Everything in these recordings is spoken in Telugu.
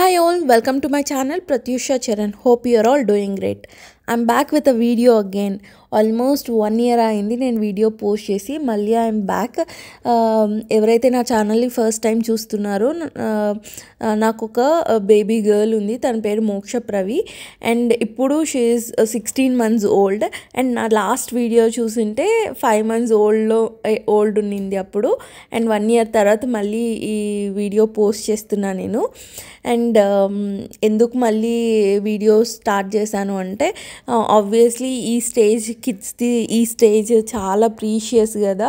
Hi all, welcome to my channel Pratyusha Charan. Hope you are all doing great. I'm back with a video again. Almost 1 year అయింది నేను వీడియో పోస్ట్ చేసి. మళ్ళీ ఐఎమ్ బ్యాక్. ఎవరైతే నా ఛానల్ని ఫస్ట్ టైం చూస్తున్నారో నాకు ఒక బేబీ గర్ల్ ఉంది. తన పేరు మోక్ష ప్రవి అండ్ ఇప్పుడు she is 16 months old. And నా లాస్ట్ వీడియో చూసింటే 5 months ఓల్డ్ ఉండింది అప్పుడు. అండ్ 1 year తర్వాత మళ్ళీ ఈ వీడియో పోస్ట్ చేస్తున్నా నేను. అండ్ ఎందుకు మళ్ళీ వీడియో స్టార్ట్ చేశాను అంటే ఆబ్వియస్లీ ఈ స్టేజ్ కిడ్స్ది ఈ స్టేజ్ చాలా ప్రీషియస్ కదా.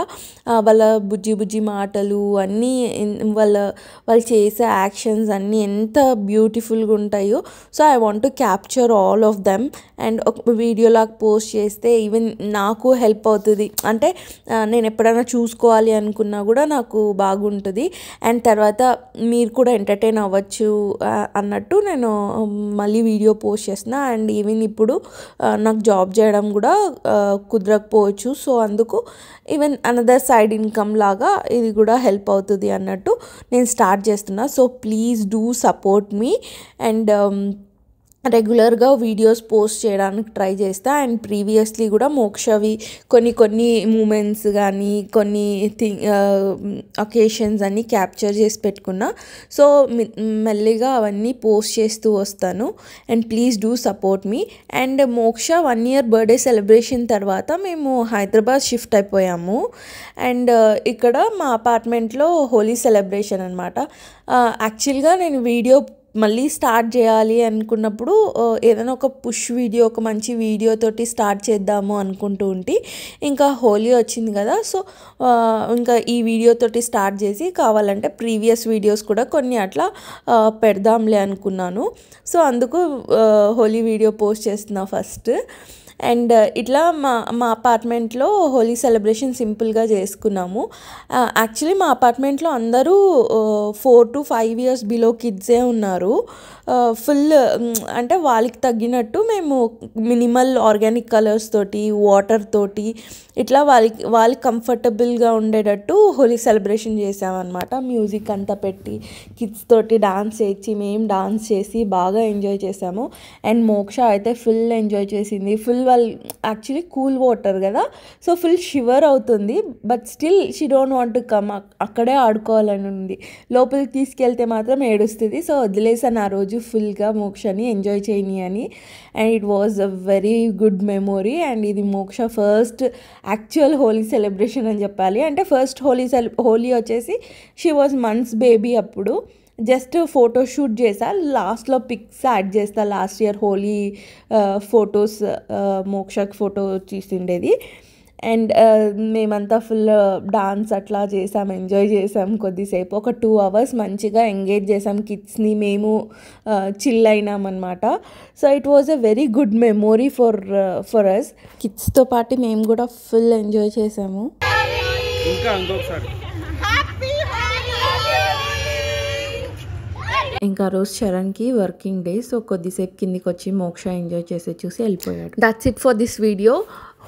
వాళ్ళ బుజ్జి మాటలు అన్నీ వాళ్ళు చేసే యాక్షన్స్ అన్నీ ఎంత బ్యూటిఫుల్గా ఉంటాయో. So I want to capture all of them and ఒక వీడియోలాగా పోస్ట్ చేస్తే ఈవెన్ నాకు హెల్ప్ అవుతుంది. అంటే నేను ఎప్పుడైనా చూసుకోవాలి అనుకున్నా కూడా నాకు బాగుంటుంది. అండ్ తర్వాత మీరు కూడా ఎంటర్టైన్ అవ్వచ్చు అన్నట్టు నేను మళ్ళీ వీడియో పోస్ట్ చేసిన. అండ్ ఈవెన్ ఇప్పుడు నాకు జాబ్ చేయడం కూడా కుదరకపోవచ్చు. సో అందుకు ఈవెన్ అనదర్ సైడ్ ఇన్కమ్ లాగా ఇది కూడా హెల్ప్ అవుతుంది అన్నట్టు నేను స్టార్ట్ చేస్తున్నా. So please do support me and రెగ్యులర్గా వీడియోస్ పోస్ట్ చేయడానికి ట్రై చేస్తా. అండ్ ప్రీవియస్లీ కూడా మోక్షవి కొన్ని మూమెంట్స్ కానీ కొన్ని అకేషన్స్ అన్నీ క్యాప్చర్ చేసి పెట్టుకున్నా. సో మెల్లిగా అవన్నీ పోస్ట్ చేస్తూ వస్తాను. And please do support me. And మోక్ష 1 year బర్త్డే సెలబ్రేషన్ తర్వాత మేము హైదరాబాద్ షిఫ్ట్ అయిపోయాము. అండ్ ఇక్కడ మా అపార్ట్మెంట్లో హోలీ సెలబ్రేషన్ అనమాట. యాక్చువల్గా నేను వీడియో మళ్ళీ స్టార్ట్ చేయాలి అనుకున్నప్పుడు ఏదైనా ఒక పుష్ వీడియో ఒక మంచి వీడియోతోటి స్టార్ట్ చేద్దాము అనుకుంటూ ఉంటే ఇంకా హోలీ వచ్చింది కదా. సో ఇంకా ఈ వీడియోతోటి స్టార్ట్ చేసి కావాలంటే ప్రీవియస్ వీడియోస్ కూడా కొన్ని అట్లా పెడదాంలే అనుకున్నాను. సో అందుకు హోలీ వీడియో పోస్ట్ చేస్తున్నా ఫస్ట్. అండ్ ఇట్లా మా అపార్ట్మెంట్లో హోలీ సెలబ్రేషన్ సింపుల్గా చేసుకున్నాము. యాక్చువల్లీ మా అపార్ట్మెంట్లో అందరూ 4 to 5 years బిలో కిడ్సే ఉన్నారు. ఫుల్ అంటే వాళ్ళకి తగ్గినట్టు మేము మినిమల్ ఆర్గానిక్ కలర్స్ తోటి వాటర్ తోటి ఇట్లా వాళ్ళకి కంఫర్టబుల్గా ఉండేటట్టు హోలీ సెలబ్రేషన్ చేసామన్నమాట. మ్యూజిక్ అంతా పెట్టి కిడ్స్ తోటి డాన్స్ చేసి మేము డాన్స్ చేసి బాగా ఎంజాయ్ చేసాము. అండ్ మోక్ష అయితే ఫుల్ ఎంజాయ్ చేసింది. ఫుల్ వాళ్ళు యాక్చువల్లీ కూల్ వాటర్ కదా, సో ఫుల్ షివర్ అవుతుంది. But still she don't want to come. అక్కడే ఆడుకోవాలని ఉంది. లోపలికి తీసుకెళ్తే మాత్రం ఏడుస్తుంది. సో వదిలేసాను ఆ రోజు ఫుల్గా మోక్షని ఎంజాయ్ చేయని అని. And it was a very good memory. And ఇది మోక్ష ఫస్ట్ యాక్చువల్ హోలీ సెలబ్రేషన్ అని చెప్పాలి. అంటే ఫస్ట్ హోలీ వచ్చేసి షీ వాజ్ మంత్స్ బేబీ. అప్పుడు జస్ట్ ఫోటోషూట్ చేసా, లాస్ట్లో పిక్స్ యాడ్ చేస్తా. లాస్ట్ ఇయర్ హోలీ ఫొటోస్ మోక్షకి ఫోటో తీసిండేది. అండ్ మేమంతా ఫుల్ డాన్స్ అట్లా చేసాం, ఎంజాయ్ చేసాం. కొద్దిసేపు ఒక 2 hours మంచిగా ఎంగేజ్ చేసాం కిడ్స్ని. మేము చిల్ అయినాం అనమాట. So it was a very good memory for us. కిడ్స్తో పాటు మేము కూడా ఫుల్ ఎంజాయ్ చేసాము. ఇంకా రోజు చరణ్కి వర్కింగ్ డే. సో కొద్దిసేపు కిందికి వచ్చి మోక్ష ఎంజాయ్ చేసి చూసి వెళ్ళిపోయాడు. That's it for this video.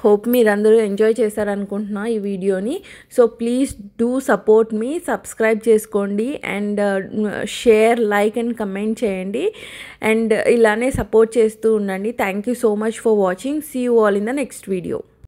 Hope మీరందరూ ఎంజాయ్ చేశారనుకుంటున్నా ఈ వీడియోని. So please do support me, subscribe చేసుకోండి and share, like and comment చేయండి. అండ్ ఇలానే సపోర్ట్ చేస్తూ ఉండండి. Thank you so much for watching. See you all in the next video.